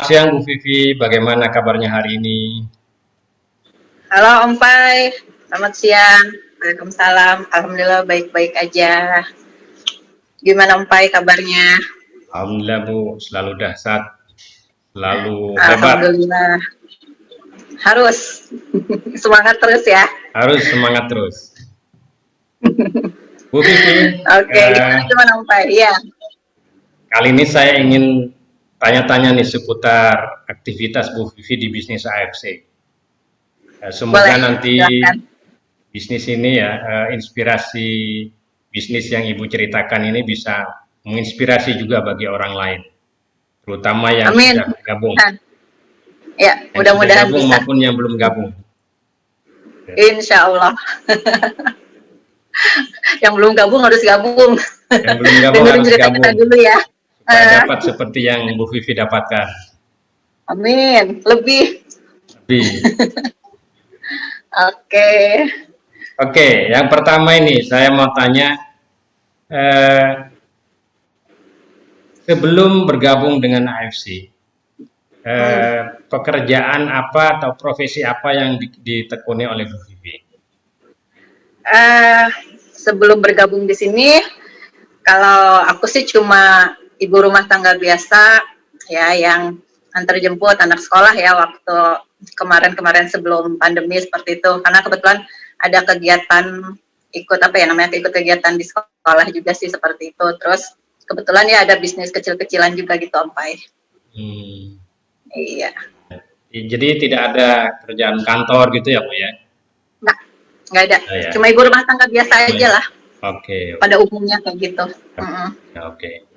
siang Bu Vivi, bagaimana kabarnya hari ini? Halo Om Pai, selamat siang. Waalaikumsalam. Alhamdulillah baik-baik aja. Gimana Om Pai kabarnya? Alhamdulillah Bu, selalu dahsyat, selalu hebat, Alhamdulillah. Harus semangat terus ya. harus semangat terus. Bu Vivi, Oke, gimana gimana Om Pai? Ya, kali ini saya ingin tanya-tanya nih seputar aktivitas Bu Vivi di bisnis AFC. Semoga boleh. nanti Silakan. bisnis ini ya, inspirasi bisnis yang Ibu ceritakan ini bisa menginspirasi juga bagi orang lain, terutama yang Amin. sudah gabung, Ya, yang sudah mudah-mudahan gabung bisa. maupun yang belum gabung. Insya Allah. Yang belum gabung harus gabung. Yang belum gabung Dengerin harus cerita kita gabung dulu ya. supaya dapat seperti yang Bu Vivi dapatkan. Amin. Lebih. Lebih. Oke. Oke, yang pertama ini saya mau tanya, eh, sebelum bergabung dengan AFC, pekerjaan apa atau profesi apa yang ditekuni oleh Bu Vivi? Eh, Sebelum bergabung di sini, kalau aku sih cuma ibu rumah tangga biasa ya yang antar jemput anak sekolah ya waktu kemarin-kemarin sebelum pandemi seperti itu, karena kebetulan ada kegiatan ikut apa ya namanya, ikut kegiatan di sekolah juga sih seperti itu. Terus kebetulan ya ada bisnis kecil-kecilan juga gitu Om Pai. Iya. Jadi tidak ada kerjaan kantor gitu ya Bu ya? Nggak ada, Oh, ya. cuma ibu rumah tangga biasa aja lah. Oke. Pada umumnya kayak gitu. Oke.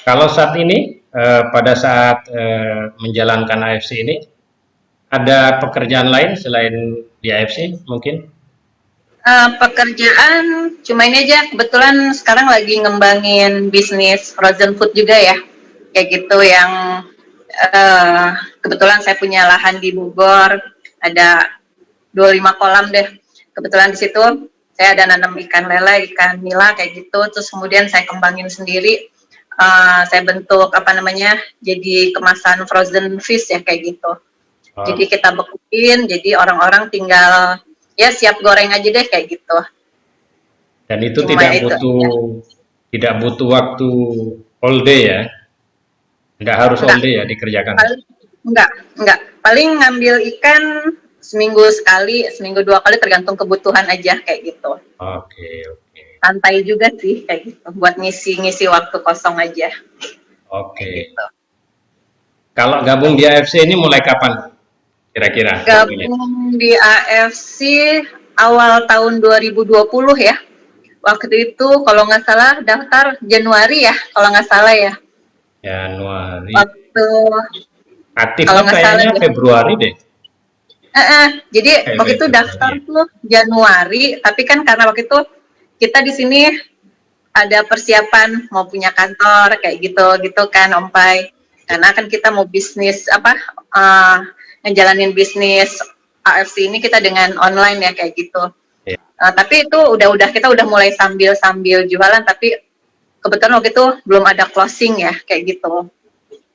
Kalau saat ini, pada saat menjalankan AFC ini, ada pekerjaan lain selain di AFC mungkin? Pekerjaan cuma ini aja, kebetulan sekarang lagi ngembangin bisnis frozen food juga ya, kayak gitu yang kebetulan saya punya lahan di Bogor, ada 25 kolam deh. Kebetulan di situ saya ada nanam ikan lele, ikan nila kayak gitu, terus kemudian saya kembangin sendiri. Saya bentuk apa namanya, jadi kemasan frozen fish ya kayak gitu. Jadi kita bekuin, jadi orang-orang tinggal ya siap goreng aja deh kayak gitu. Dan itu Cuma itu tidak butuh waktu all day ya? Tidak harus all day ya dikerjakan? Enggak. Paling ngambil ikan seminggu sekali, seminggu 2 kali tergantung kebutuhan aja kayak gitu. Oke. Santai juga sih kayak gitu, buat ngisi waktu kosong aja. Oke. Gitu. Kalau gabung di AFC ini mulai kapan kira-kira? Gabung di AFC awal tahun 2020 ya. Waktu itu kalau nggak salah daftar Januari ya, kalau nggak salah ya. Januari. Waktu aktifnya kayaknya Februari deh. Jadi waktu itu daftar tuh Januari, tapi kan karena waktu itu kita di sini ada persiapan mau punya kantor kayak gitu kan Om Pai. Karena kan kita mau bisnis ngejalanin bisnis AFC ini kita dengan online ya kayak gitu. Tapi itu kita udah mulai sambil jualan, tapi kebetulan waktu itu belum ada closing ya kayak gitu.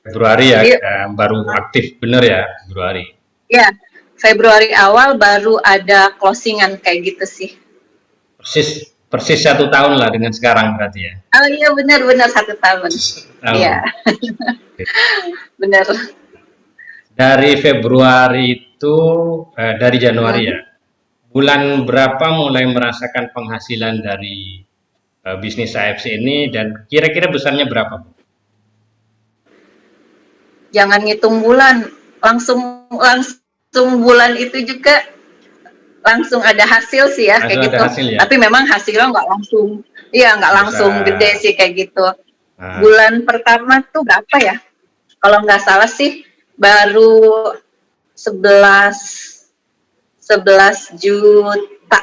Februari ya. Jadi, baru aktif bener ya Februari. Ya, Februari awal baru ada closingan kayak gitu sih. Persis 1 tahun lah dengan sekarang berarti ya. Oh iya benar 1 tahun. Iya. Benar. Dari Februari itu dari Januari ya. Bulan berapa mulai merasakan penghasilan dari bisnis AFC ini dan kira-kira besarnya berapa? Jangan ngitung bulan, langsung bulan itu juga langsung ada hasil sih ya kayak gitu. Hasil, ya? Tapi memang hasilnya nggak langsung gede sih kayak gitu. Bulan pertama tuh berapa ya? Kalau nggak salah sih baru 11 juta.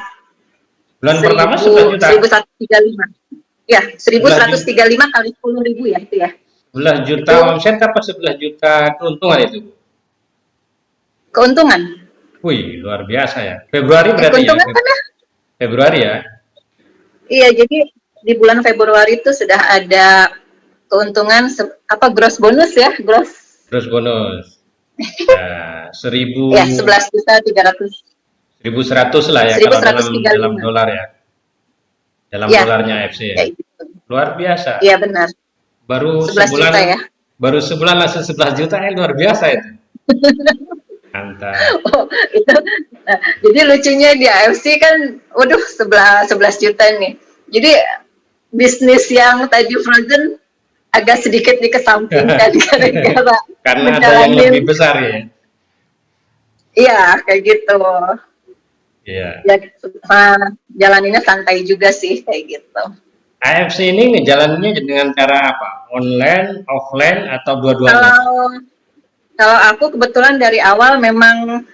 Bulan pertama 11 juta. 1135. Ya, 1135 kali 10.000 ya itu ya. 11 juta omset apa 11 juta keuntungan itu? Keuntungan. Wih, luar biasa ya. Februari berarti keuntungan ya? Kan ya? Februari ya? Iya, jadi di bulan Februari itu sudah ada keuntungan apa gross bonus ya, Terus bonus. Ya, ya 11.300 1100 lah ya seribu kalau seratus dalam tiga puluh dalam lima dolar ya. Dalam Ya, dolarnya AFC ya. kayak gitu. Luar biasa. Iya benar. Baru 11 juta sebulan ya. baru sebulan langsung 11 juta luar biasa itu. Mantap. Oh, itu. Nah, jadi lucunya di AFC kan, waduh 11 juta nih. Jadi bisnis yang tadi frozen agak sedikit dikesampingkan gara-gara Karena ada yang lebih ngejalanin, besar ya. iya kayak gitu. Iya. Ya, jalaninnya santai juga sih kayak gitu. AFC ini ngejalaninnya dengan cara apa? Online, offline, atau dua-duanya? Kalau kalau aku kebetulan dari awal memang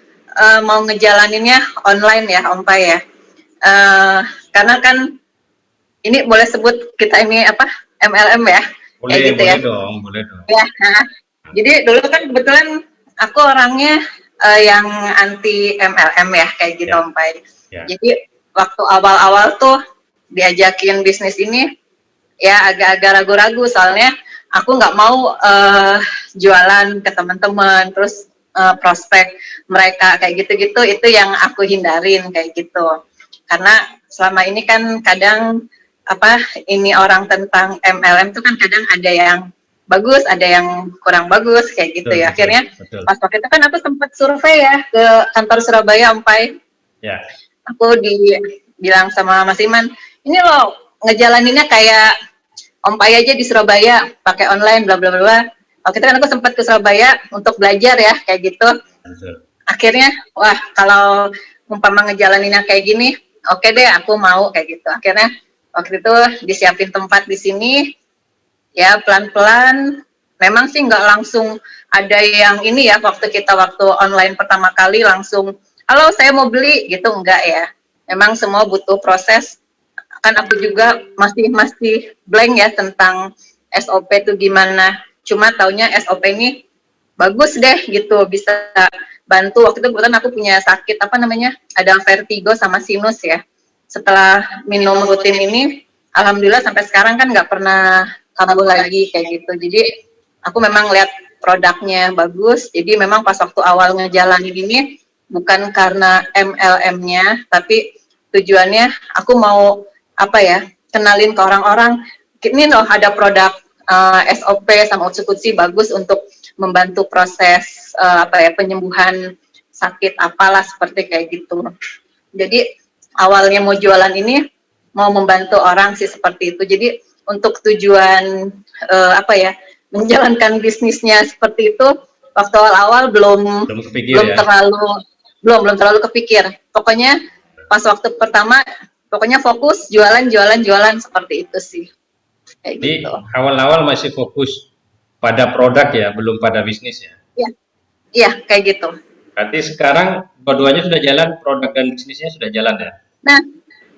mau ngejalaninnya online ya, Om Pai ya. Eh, karena kan ini boleh sebut kita ini apa MLM ya, kayak Boleh, gitu ya. boleh dong, boleh dong. Ya, nah, jadi dulu kan kebetulan aku orangnya yang anti MLM ya, kayak gitu Ya, Om Pai. ya. Jadi waktu awal-awal tuh diajakin bisnis ini, ya agak-agak ragu-ragu soalnya aku nggak mau jualan ke teman-teman, terus prospek mereka kayak gitu-gitu itu yang aku hindarin kayak gitu. Karena selama ini kan kadang apa ini orang tentang MLM tuh kan kadang ada yang bagus, ada yang kurang bagus kayak gitu Betul, ya. betul, Akhirnya betul. pas waktu itu kan aku sempat survei ya ke kantor Surabaya Ompai. Ya, Aku dibilang sama Mas Iman, ini loh ngejalaninnya kayak Ompai aja di Surabaya pakai online bla bla bla. Waktu itu kan aku sempat ke Surabaya untuk belajar ya kayak gitu. betul. Akhirnya wah kalau umpama ngejalaninnya kayak gini, oke deh aku mau kayak gitu. Akhirnya waktu itu disiapin tempat di sini, ya pelan-pelan. Memang sih nggak langsung ada yang ini ya waktu online pertama kali langsung, halo saya mau beli gitu enggak ya. Memang semua butuh proses. Kan aku juga masih masih blank ya tentang SOP itu gimana. Cuma taunya SOP ini bagus deh gitu, bisa bantu. Waktu itu kebetulan aku punya sakit apa namanya, ada vertigo sama sinus ya. Setelah minum rutin ini, alhamdulillah sampai sekarang kan nggak pernah kambuh lagi kayak gitu. Jadi aku memang lihat produknya bagus. Jadi memang pas waktu awal ngejalanin ini bukan karena MLM-nya, tapi tujuannya aku mau apa ya, kenalin ke orang-orang ini loh ada produk SOP sama Utsukushi bagus untuk membantu proses apa ya penyembuhan sakit apalah seperti kayak gitu. Jadi awalnya mau jualan ini mau membantu orang sih seperti itu. Jadi untuk tujuan apa ya menjalankan bisnisnya seperti itu waktu awal-awal belum Belum kepikir belum ya. terlalu belum terlalu kepikir. Pokoknya pas waktu pertama pokoknya fokus jualan jualan jualan seperti itu sih kayak Jadi gitu. awal-awal masih fokus pada produk ya, belum pada bisnis ya. Iya, iya kayak gitu. Berarti sekarang dua-duanya sudah jalan, produk dan bisnisnya sudah jalan ya. Nah,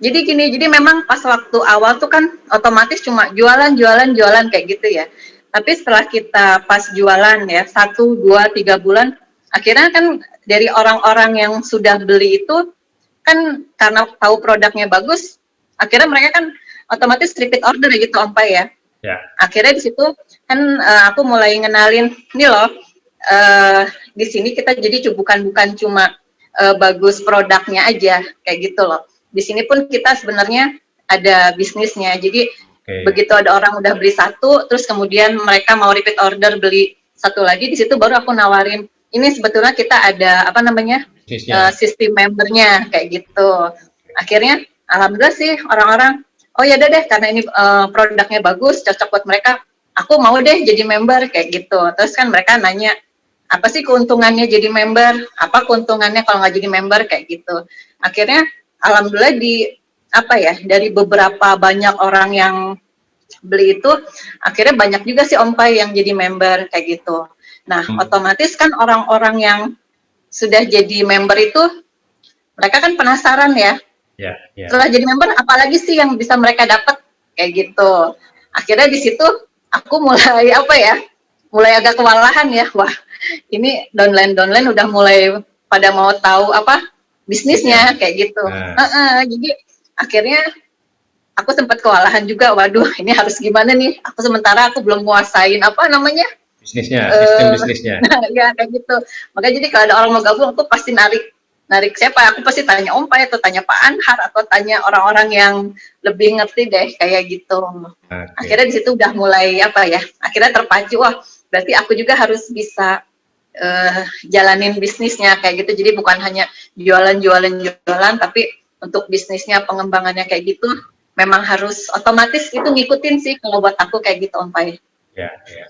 jadi gini, jadi memang pas waktu awal tuh kan otomatis cuma jualan, jualan, jualan kayak gitu ya. Tapi setelah kita pas jualan ya, 1, 2, 3 bulan, akhirnya kan dari orang-orang yang sudah beli itu, kan karena tahu produknya bagus, akhirnya mereka kan otomatis repeat order gitu Om Pai ya. Ya, Akhirnya di situ kan aku mulai ngenalin, ini loh, di sini kita jadi bukan cuma bagus produknya aja, kayak gitu loh. Di sini pun kita sebenarnya ada bisnisnya. Jadi oke. begitu ada orang udah beli satu, terus kemudian mereka mau repeat order beli satu lagi, di situ baru aku nawarin, ini sebetulnya kita ada apa namanya Bisnisnya. sistem membernya kayak gitu. Akhirnya alhamdulillah sih orang-orang, oh ya udah deh karena ini produknya bagus, cocok buat mereka, aku mau deh jadi member kayak gitu. Terus kan mereka nanya, apa sih keuntungannya jadi member? Apa keuntungannya kalau nggak jadi member kayak gitu. Akhirnya alhamdulillah di apa ya dari beberapa banyak orang yang beli itu akhirnya banyak juga sih Om Pai yang jadi member kayak gitu. Nah, otomatis kan orang-orang yang sudah jadi member itu mereka kan penasaran ya. Ya, ya. Setelah jadi member apalagi sih yang bisa mereka dapat kayak gitu. Akhirnya di situ aku mulai apa ya? Mulai agak kewalahan ya. Wah, ini downline udah mulai pada mau tahu apa bisnisnya kayak gitu. Nah, Jadi akhirnya aku sempat kewalahan juga. Waduh, ini harus gimana nih? Sementara aku belum menguasain apa namanya, Bisnisnya, sistem eh bisnisnya. ya kayak gitu. Makanya jadi kalau ada orang mau gabung, aku pasti narik narik siapa? Aku pasti tanya Om Pai atau tanya Pak Anhar atau tanya orang-orang yang lebih ngerti deh kayak gitu. Oke. Akhirnya di situ udah mulai apa ya? Akhirnya terpacu, wah berarti aku juga harus bisa jalanin bisnisnya kayak gitu. Jadi bukan hanya jualan, tapi untuk bisnisnya pengembangannya kayak gitu, memang harus otomatis itu ngikutin sih kalau buat aku kayak gitu Om Pai. Ya, ya.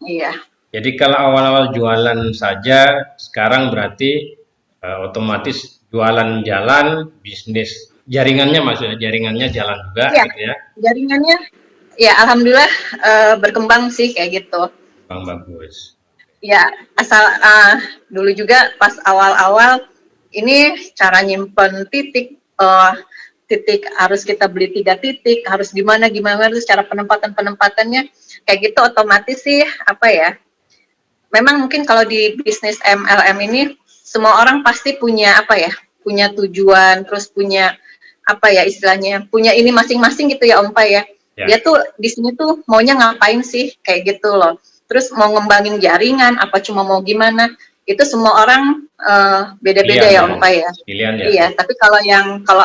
Iya. Jadi kalau awal-awal jualan saja, sekarang berarti otomatis jualan jalan, bisnis jaringannya maksudnya jaringannya jalan juga Iya, gitu ya. jaringannya ya alhamdulillah berkembang sih kayak gitu. Bang bagus. Ya, asal dulu juga pas awal-awal ini cara nyimpen titik, titik harus kita beli 3 titik, harus gimana gimana terus cara penempatannya kayak gitu otomatis sih apa ya? Memang mungkin kalau di bisnis MLM ini semua orang pasti punya apa ya? Punya tujuan, terus punya apa ya istilahnya? Punya ini masing-masing gitu ya Om Pai ya. Ya, Dia tuh di sini tuh maunya ngapain sih kayak gitu loh. Terus mau ngembangin jaringan apa cuma mau gimana? Itu semua orang beda-beda pilihan ya ya, Om Pai ya. pilihan ya. Iya, tapi kalau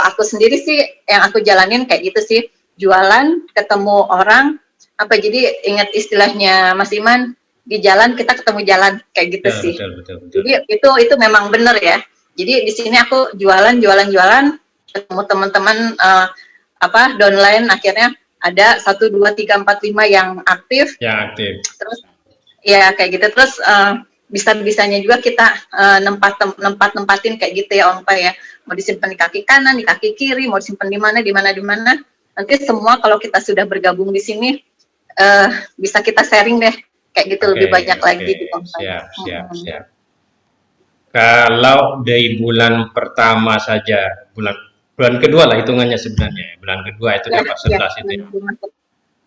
aku sendiri sih yang aku jalanin kayak gitu sih, jualan, ketemu orang, apa jadi ingat istilahnya Mas Iman, di jalan kita ketemu jalan kayak gitu Betul, sih. betul, betul, betul. Jadi itu memang benar ya. Jadi di sini aku jualan, ketemu teman-teman apa downline akhirnya ada 1, 2, 3, 4, 5 yang aktif, Ya, aktif. terus ya kayak gitu terus bisa-bisanya juga kita nempatin kayak gitu ya Om Pai ya. Mau disimpan di kaki kanan, di kaki kiri, mau disimpan di mana. Nanti semua kalau kita sudah bergabung di sini bisa kita sharing deh kayak gitu Oke, lebih banyak oke. lagi gitu Om Pai. Siap, siap, siap. Kalau dari bulan pertama saja, bulan bulan kedua lah hitungannya sebenarnya. Bulan kedua itu Ya, dapat ya, 11 itu ya.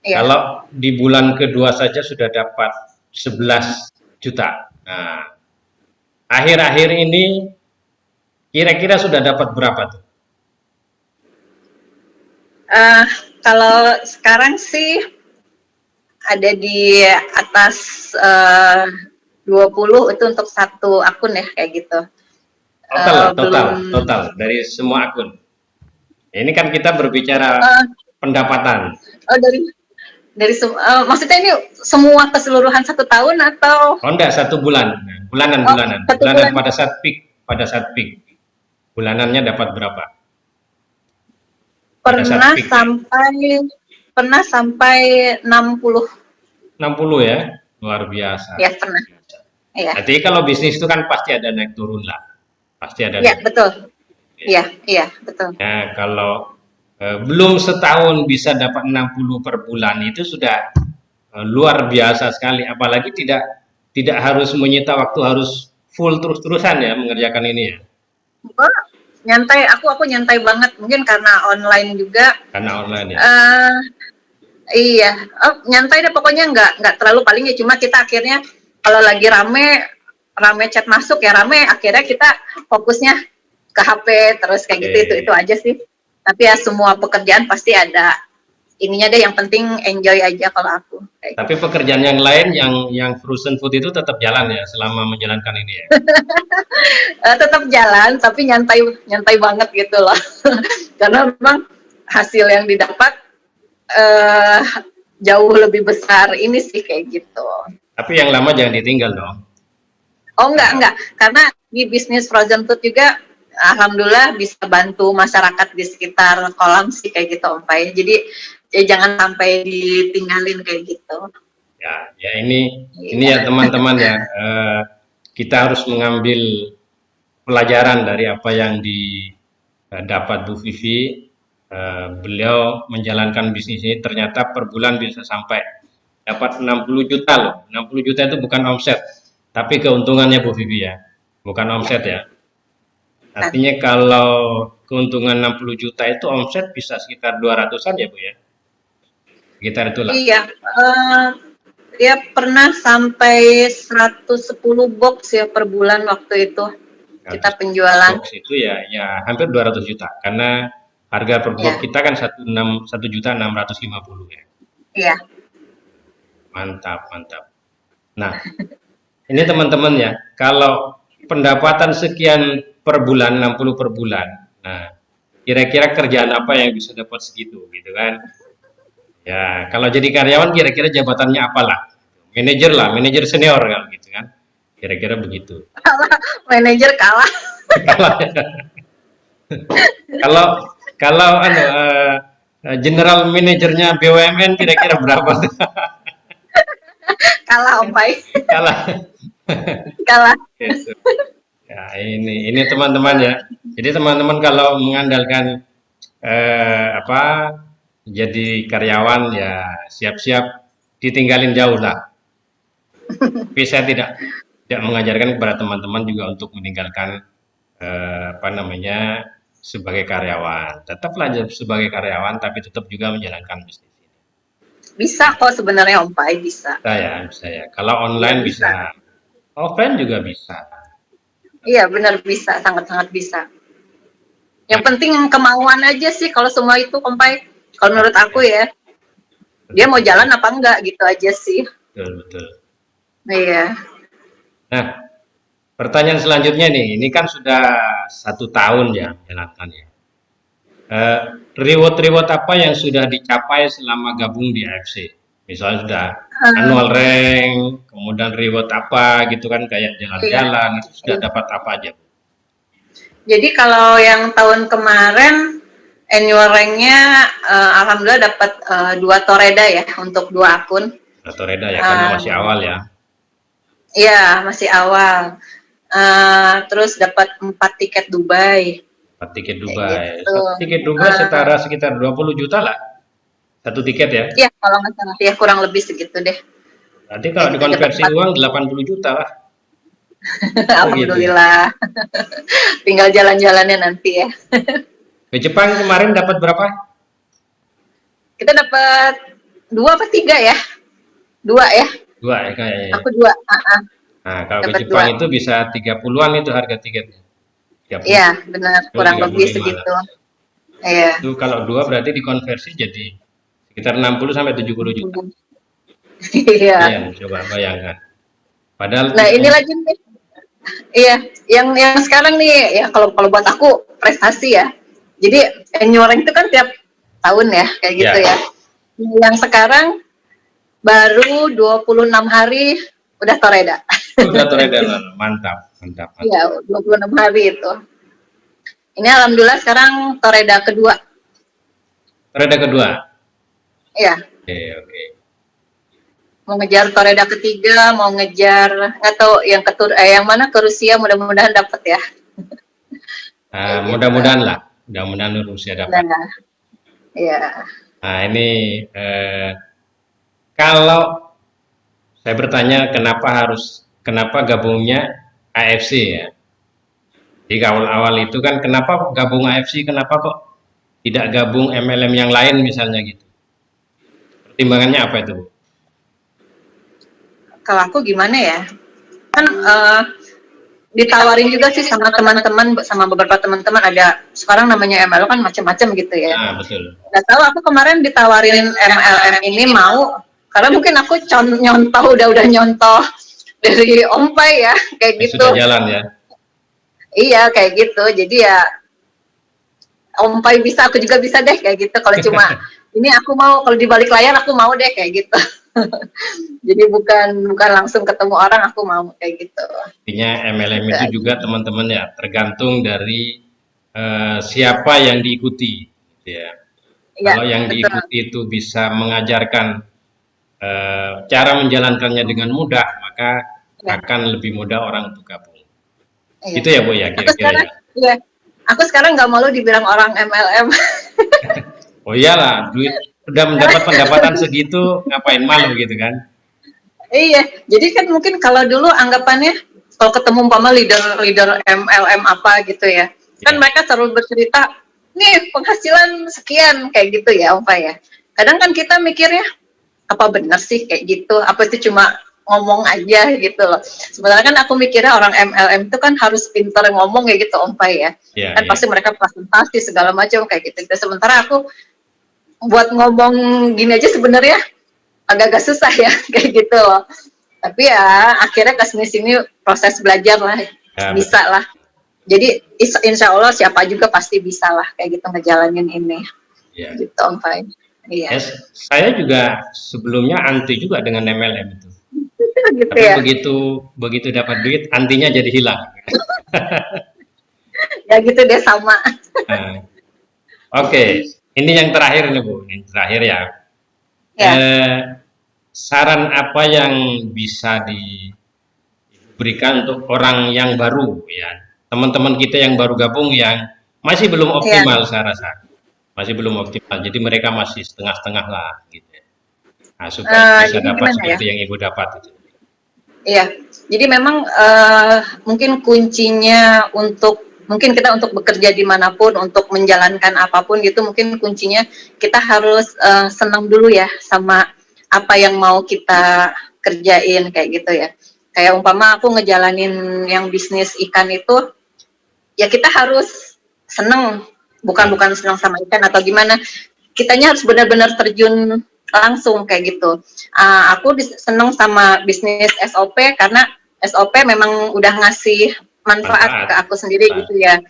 ya. Kalau di bulan kedua saja sudah dapat 11 juta. Nah, akhir-akhir ini kira-kira sudah dapat berapa tuh? Eh, kalau sekarang sih ada di atas 20 itu untuk satu akun ya kayak gitu. Total, total, Belum total dari semua akun. Ini kan kita berbicara uh, pendapatan. oh maksudnya ini semua keseluruhan satu tahun atau Oh enggak, 1 bulan. Nah, bulanan, oh bulanan. satu Bulanan bulan pada saat peak. Bulanannya dapat berapa? Pada saat pernah peak ya. sampai pernah sampai 60 60 ya, luar biasa. ya pernah ya Jadi kalau bisnis itu kan pasti ada naik turun lah. Pasti ada ya naik turun. betul iya iya betul Nah, kalau belum setahun bisa dapat 60 per bulan itu sudah luar biasa sekali. Apalagi tidak harus menyita waktu harus full terus-terusan ya mengerjakan ini ya. oh, nyantai aku nyantai banget mungkin karena online juga Karena online ya. iya nyantai deh pokoknya nggak terlalu paling ya cuma kita akhirnya kalau lagi rame chat masuk ya rame akhirnya kita fokusnya ke HP terus kayak gitu itu aja sih tapi ya semua pekerjaan pasti ada ininya deh yang penting enjoy aja kalau aku kayak Tapi gitu. pekerjaan yang lain yang frozen food itu tetap jalan ya selama menjalankan ini ya. Tetap jalan tapi nyantai nyantai banget gitu loh karena memang hasil yang didapat eh, jauh lebih besar ini sih kayak gitu. Tapi yang lama jangan ditinggal dong. Oh enggak, karena di bisnis frozen food juga alhamdulillah bisa bantu masyarakat di sekitar kolam sih kayak gitu Om Pai. Jadi ya jangan sampai ditinggalin kayak gitu. Ya ini ya Iya. teman-teman ya. Kita harus mengambil pelajaran dari apa yang didapat Bu Vivi. Beliau menjalankan bisnis ini ternyata per bulan bisa sampai dapat 60 juta loh. 60 juta itu bukan omset, tapi keuntungannya Bu Vivi ya, bukan omset ya. Artinya kalau keuntungan 60 juta itu omset bisa sekitar 200-an ya Bu ya. Sekitar itulah. Iya, dia pernah sampai 110 box ya per bulan waktu itu kita penjualan. Box itu ya hampir 200 juta karena Harga per blok Iya, kita kan 1.650.000 ya. iya. Mantap, mantap. Nah, ini teman-teman ya, kalau pendapatan sekian per bulan, 60 per bulan. Nah, kira-kira kerjaan apa yang bisa dapat segitu gitu kan? Ya, kalau jadi karyawan kira-kira jabatannya apalah? Manajer lah, manajer senior kan gitu kan. Kira-kira begitu. Manajer kalah. Kalau kalau kalau general manajernya BUMN kira-kira berapa tuh? Kalah Om Pai. Kalah. Kalah. Gitu. Ya, ini teman-teman ya. Jadi teman-teman kalau mengandalkan apa jadi karyawan ya siap-siap ditinggalin jauh lah. Tapi saya tidak mengajarkan kepada teman-teman juga untuk meninggalkan apa namanya sebagai karyawan. Tetaplah sebagai karyawan, tapi tetap juga menjalankan bisnis ini. Bisa kok sebenarnya Om Pai, bisa. Bisa ya. Kalau Iya, online bisa. bisa, offline juga bisa. Iya, benar bisa, sangat-sangat bisa. Yang penting kemauan aja sih kalau semua itu Om Pai. Kalau menurut aku ya, dia mau jalan apa enggak gitu aja sih. Betul, betul. Iya. Nah, pertanyaan selanjutnya nih, ini kan sudah 1 tahun ya menjalankannya. Eh, reward apa yang sudah dicapai selama gabung di AFC? Misalnya sudah Hmm, annual rank, kemudian reward apa gitu kan kayak iya. jalan-jalan itu sudah Iya. dapat apa aja, Bu? Jadi kalau yang tahun kemarin annual rank-nya alhamdulillah dapat 2 toreda ya untuk 2 akun. Atau Reda ya karena Eh, masih awal ya. Iya, masih awal. Terus dapat 4 tiket Dubai, Satu tiket kayak Dubai. gitu. Satu tiket Dubai Eh, setara sekitar 20 juta lah. Satu tiket ya. ya kalau nggak salah, ya kurang lebih segitu deh. Nanti Kayak kalau gitu dapat dikonversi 4. uang 80 juta lah. Oh gitu ya. Alhamdulillah. Tinggal jalan-jalannya nanti ya. Ke Jepang kemarin dapat berapa? Kita dapat 2 apa 3 ya? 2 ya. Dua ya kayaknya ya. Aku 2. Nah, kalau ke Dapat Jepang 2. itu bisa 30-an itu harga tiketnya. 30, Iya, benar, kurang lebih 35 lah. segitu. Iya. Itu kalau dua berarti dikonversi jadi sekitar 60 sampai 70 juta. Iya. Lumayan, coba bayangkan. Padahal Nah, tipe ini lagi nih. Iya, yang sekarang nih ya kalau kalau buat aku prestasi ya. Jadi annual rank itu kan tiap tahun ya, kayak gitu ya ya. Yang sekarang baru 26 hari udah toreda. udah toredalan. Mantap, mantap, mantap. Iya, 26 hari itu. Ini alhamdulillah sekarang toreda kedua. Toreda kedua. Iya, Oke, oke. mau ngejar toreda ketiga, mau ngejar nggak tahu yang mana ke Rusia, mudah-mudahan dapat ya. Kayak gitu. Mudah-mudahan lah, mudah-mudahan Rusia dapat. Nah, iya. Nah, ini kalau saya bertanya kenapa gabungnya AFC ya? Di awal-awal itu kan kenapa gabung AFC, kenapa kok tidak gabung MLM yang lain misalnya gitu? Pertimbangannya apa itu, Bu? Kalau aku gimana ya? Kan ditawarin juga sih sama teman-teman, sama beberapa teman-teman, ada sekarang namanya MLM kan macam-macam gitu ya. Nah, betul. Nggak tahu aku kemarin ditawarin MLM ini mau, karena mungkin aku nyontoh udah nyontoh dari Ompai ya kayak Yang gitu. sudah jalan ya. Iya kayak gitu. Jadi ya Ompai bisa, aku juga bisa deh kayak gitu. Kalau cuma ini aku mau, kalau di balik layar aku mau deh kayak gitu. Jadi bukan langsung ketemu orang, aku mau kayak gitu. Artinya MLM Gitu itu aja. juga teman-teman ya tergantung dari siapa yang diikuti, gitu ya. Iya, Kalau yang betul. diikuti itu bisa mengajarkan cara menjalankannya dengan mudah, maka Ya, akan lebih mudah orang untuk gabung. iya. Gitu ya Bu ya Aku kira-kira sekarang, ya. iya. Aku sekarang nggak malu dibilang orang MLM. Oh iyalah, duit udah mendapat pendapatan segitu, ngapain malu gitu kan? Iya, jadi kan mungkin kalau dulu anggapannya kalau ketemu umpama leader MLM apa gitu ya, kan Ya, mereka selalu bercerita, nih penghasilan sekian kayak gitu ya, Om ya. Kadang kan kita mikirnya apa benar sih kayak gitu? Apa itu cuma ngomong aja gitu loh. Sebenarnya kan aku mikirnya orang MLM itu kan harus pintar ngomong kayak gitu Om Pai ya. Ya, Kan ya. pasti mereka presentasi segala macam kayak gitu. Sementara aku buat ngomong gini aja sebenarnya agak-agak susah ya kayak gitu loh. Tapi ya akhirnya kesini sini proses belajar lah, Ya, bisa betul. lah. Jadi insya Allah siapa juga pasti bisa lah kayak gitu ngejalanin ini Ya. gitu Om Pai. Iya. Yes, saya juga sebelumnya anti juga dengan MLM itu. Gitu Tapi ya. begitu dapat duit, antinya jadi hilang. Ya gitu deh sama. Nah, oke, ini yang terakhir nih Bu, yang terakhir ya. Ya. Saran apa yang bisa diberikan untuk orang yang baru ya, teman-teman kita yang baru gabung yang masih belum Iya. optimal saya rasa, masih belum optimal. Jadi mereka masih setengah-setengah lah gitu. Nah, supaya bisa Jadi dapat gimana ya? seperti yang Ibu dapat itu. Iya. Jadi memang mungkin kuncinya mungkin kita untuk bekerja dimanapun, untuk menjalankan apapun gitu, mungkin kuncinya kita harus senang dulu ya sama apa yang mau kita kerjain kayak gitu ya. Kayak umpama aku ngejalanin yang bisnis ikan itu, ya kita harus seneng, bukan Nah, bukan senang sama ikan atau gimana. Kitanya harus benar-benar terjun langsung kayak gitu. Aku seneng sama bisnis SOP karena SOP memang udah ngasih manfaat manfaat. ke aku sendiri gitu ya.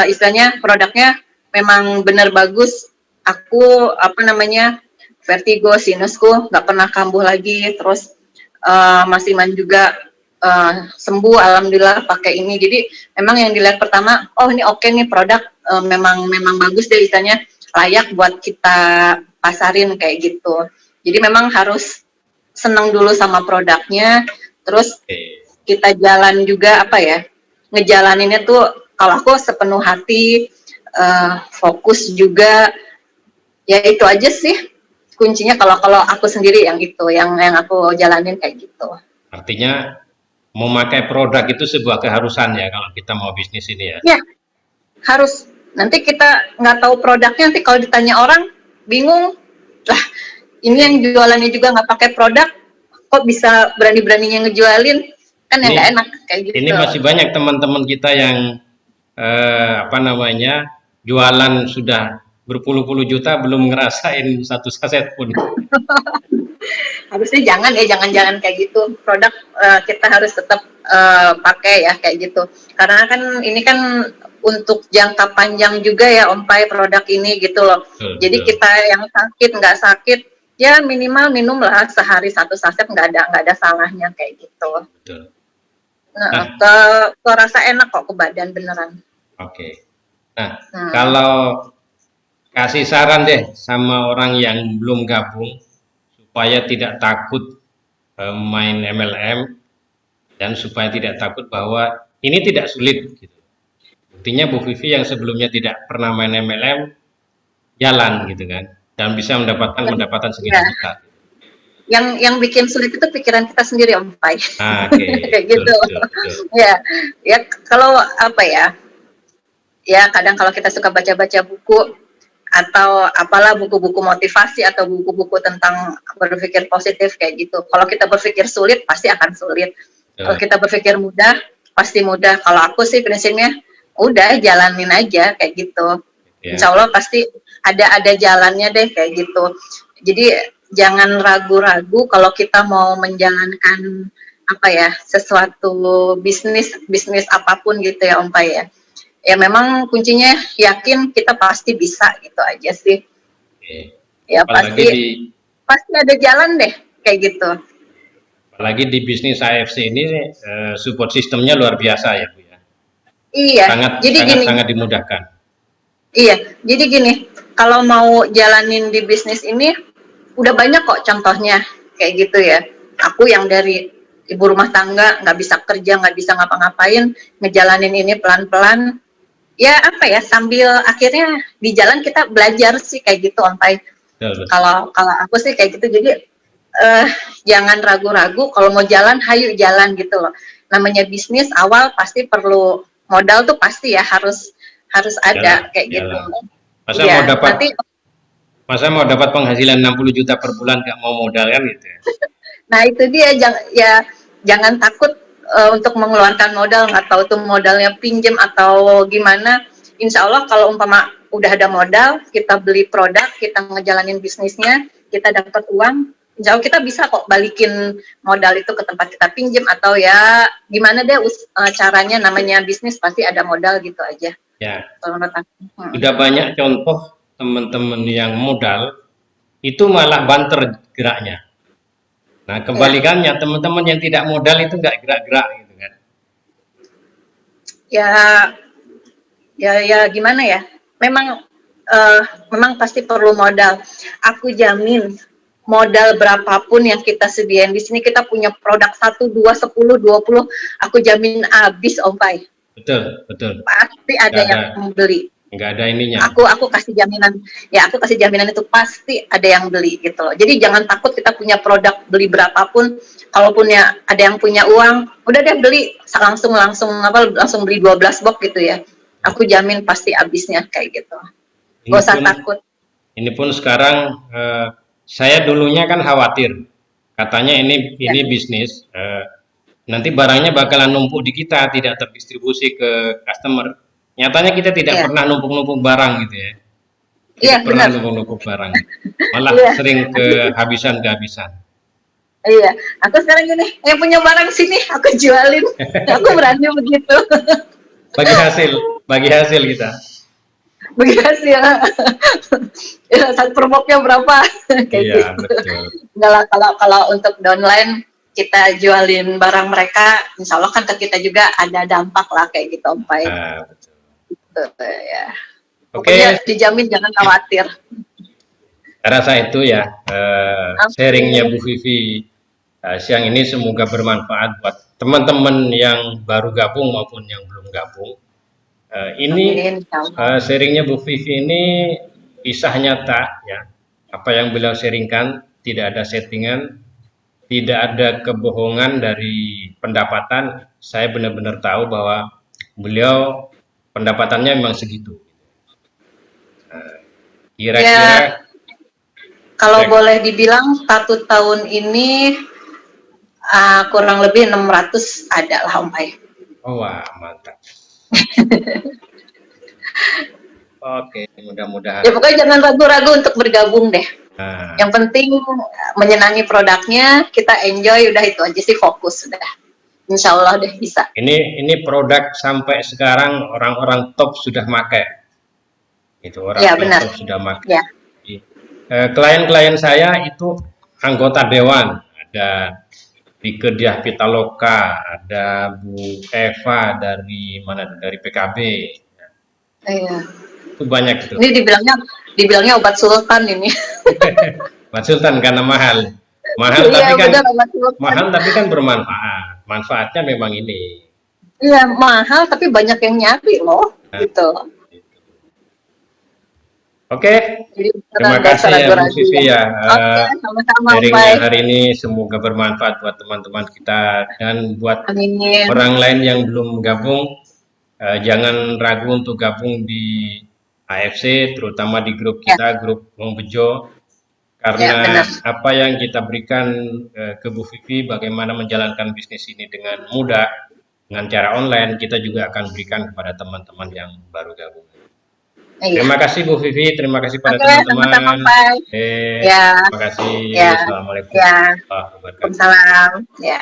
Istilahnya produknya memang benar bagus. Aku apa namanya vertigo, sinusku nggak pernah kambuh lagi. Terus Mas Iman juga sembuh alhamdulillah pakai ini. Jadi memang yang dilihat pertama, oh ini oke nih produk memang bagus deh istilahnya layak buat kita pasarin kayak gitu. Jadi memang harus senang dulu sama produknya, terus Oke. kita jalan juga apa ya, ngejalaninnya tuh kalau aku sepenuh hati, fokus juga, ya itu aja sih kuncinya kalau aku sendiri yang itu, yang aku jalanin kayak gitu. Artinya memakai produk itu sebuah keharusan ya kalau kita mau bisnis ini ya. Ya, harus. Nanti kita nggak tahu produknya, nanti kalau ditanya orang bingung, lah ini yang jualannya juga nggak pakai produk, kok bisa berani-beraninya ngejualin, kan yang Ini nggak enak kayak ini gitu. masih banyak teman-teman kita yang apa namanya jualan sudah berpuluh-puluh juta belum ngerasain satu saset pun. Harusnya jangan ya, jangan-jangan kayak gitu. Produk kita harus tetap pakai ya kayak gitu. Karena kan ini kan untuk jangka panjang juga ya Om Pai produk ini gitu loh. Betul, Jadi betul, kita yang sakit nggak sakit ya minimal minum lah sehari satu saset nggak ada salahnya kayak gitu. betul. Nah, Nah, ke rasa enak kok ke badan beneran. oke. Nah, Hmm. kalau kasih saran deh sama orang yang belum gabung supaya tidak takut main MLM dan supaya tidak takut bahwa ini tidak sulit gitu. Buktinya Bu Vivi yang sebelumnya tidak pernah main MLM jalan gitu kan dan bisa mendapatkan pendapatan segitu Ya, besar. yang bikin sulit itu pikiran kita sendiri Om Pai. Nah, oke, Kayak betul, gitu. betul, betul. Ya, ya kalau apa ya? Ya kadang kalau kita suka baca-baca buku atau apalah buku-buku motivasi atau buku-buku tentang berpikir positif kayak gitu. Kalau kita berpikir sulit pasti akan sulit. Kalau Betul. kita berpikir mudah pasti mudah. Kalau aku sih prinsipnya udah jalanin aja kayak gitu. Ya, Insya Allah pasti ada jalannya deh kayak gitu. Jadi jangan ragu-ragu kalau kita mau menjalankan apa ya sesuatu bisnis apapun gitu ya Om Pai ya. Ya memang kuncinya yakin kita pasti bisa gitu aja sih. oke. Ya Apalagi di pasti ada jalan deh kayak gitu. apalagi di bisnis AFC ini support sistemnya luar biasa ya Bu ya. Iya, Sangat jadi sangat gini. sangat dimudahkan. Iya, jadi gini. Kalau mau jalanin di bisnis ini udah banyak kok contohnya kayak gitu ya. Aku yang dari ibu rumah tangga nggak bisa kerja, nggak bisa ngapa-ngapain, ngejalanin ini pelan-pelan. Ya apa ya, sambil akhirnya di jalan kita belajar sih kayak gitu Om Pai. Betul, betul. Kalau aku sih kayak gitu. Jadi jangan ragu-ragu kalau mau jalan, hayu jalan gitu loh. Namanya bisnis awal pasti perlu modal tuh pasti ya harus Jalan, ada kayak gitu. jalan. Masa mau Iya, dapat nanti masa mau dapat penghasilan 60 juta per bulan nggak mau modal kan gitu ya. Nah itu dia, jangan takut untuk mengeluarkan modal, nggak tahu tuh modalnya pinjem atau gimana. Insya Allah kalau umpama udah ada modal, kita beli produk, kita ngejalanin bisnisnya, kita dapat uang, insya Allah kita bisa kok balikin modal itu ke tempat kita pinjem atau ya gimana deh caranya, namanya bisnis pasti ada modal gitu aja. Ya, Kalau menurut aku. sudah banyak contoh teman-teman yang modal itu malah banter geraknya. Nah, Ya, kebalikannya teman-teman yang tidak modal itu nggak gerak-gerak gitu kan. ya, ya gimana ya? Memang memang pasti perlu modal. Aku jamin modal berapapun yang kita sediain di sini, kita punya produk 1, 2, 10, 20, aku jamin habis Om Pai. Betul, betul. Pasti ada Nggak ada, yang beli. nggak ada ininya. Aku kasih jaminan, ya aku kasih jaminan itu pasti ada yang beli gitu loh. Jadi jangan takut kita punya produk, beli berapapun, kalaupun ya ada yang punya uang, udah deh beli langsung beli 12 box gitu ya. Aku jamin pasti habisnya kayak gitu. Ini Gak usah pun, takut. ini pun sekarang saya dulunya kan khawatir, katanya Ya, ini bisnis, nanti barangnya bakalan numpuk di kita, tidak terdistribusi ke customer. Nyatanya kita tidak ya, pernah numpuk-numpuk barang gitu ya, iya tidak pernah benar. numpuk-numpuk barang, malah Iya, sering kehabisan. iya. Aku sekarang gini, yang punya barang sini aku jualin. Aku berani begitu. Bagi hasil kita. Begitu ya. Ya, satu per boxnya berapa? Kayak Iya, gitu. betul. Enggak lah, kalau untuk downline kita jualin barang mereka, insya Allah kan ke kita juga ada dampak lah kayak gitu Om Pai. Betul. Gitu, ya. Pokoknya Oke, dijamin jangan khawatir. saya rasa itu ya sharingnya Bu Amin. Vivi siang ini semoga bermanfaat buat teman-teman yang baru gabung maupun yang belum gabung. Ini Amin, insya Allah. sharingnya Bu Vivi ini kisah nyata ya. Apa yang beliau sharingkan tidak ada settingan, tidak ada kebohongan dari pendapatan. Saya benar-benar tahu bahwa beliau pendapatannya memang segitu. Kira-kira Ya, kalau boleh dibilang 1 tahun ini kurang lebih 600 ada lah Om Pai. oh wah mantap. Oke, mudah-mudahan. Ya pokoknya jangan ragu-ragu untuk bergabung deh. Nah, Yang penting menyenangi produknya, kita enjoy, udah itu aja sih fokus udah. Insya Allah deh bisa. ini produk sampai sekarang orang-orang top sudah pakai. Itu Ya orang-orang benar. top sudah pakai. Ya. Klien-klien saya itu anggota dewan, ada Bike Diah Pitaloka, ada Bu Eva dari mana? Dari PKB. Iya. Itu banyak itu. Ini dibilangnya obat sultan ini. Mas Sultan karena mahal. Iya benar obat sultan. Mahal tapi kan bermanfaat. Manfaatnya memang ini. Iya mahal tapi banyak yang nyari loh. Nah, Gitu. Oke, Jadi terima nggak usah kasih ya Bu ragu-ragu Vivi ya. ya. Oke, sama-sama Om Sharingnya Pai. hari ini semoga bermanfaat buat teman-teman kita dan buat Amin. orang lain yang belum gabung. Jangan ragu untuk gabung di AFC, terutama di grup Ya, kita, grup Wong Bejo. ya Karena benar. apa yang kita berikan ke Bu Vivi, bagaimana menjalankan bisnis ini dengan mudah, dengan cara online, kita juga akan berikan kepada teman-teman yang baru gabung. Iya. Terima kasih Bu Vivi, terima kasih pada Oke, sama-sama teman-teman. Pai. Ya, Terima kasih. ya, Assalamualaikum ya. warahmatullahi wabarakatuh. Waalaikumsalam. Ya.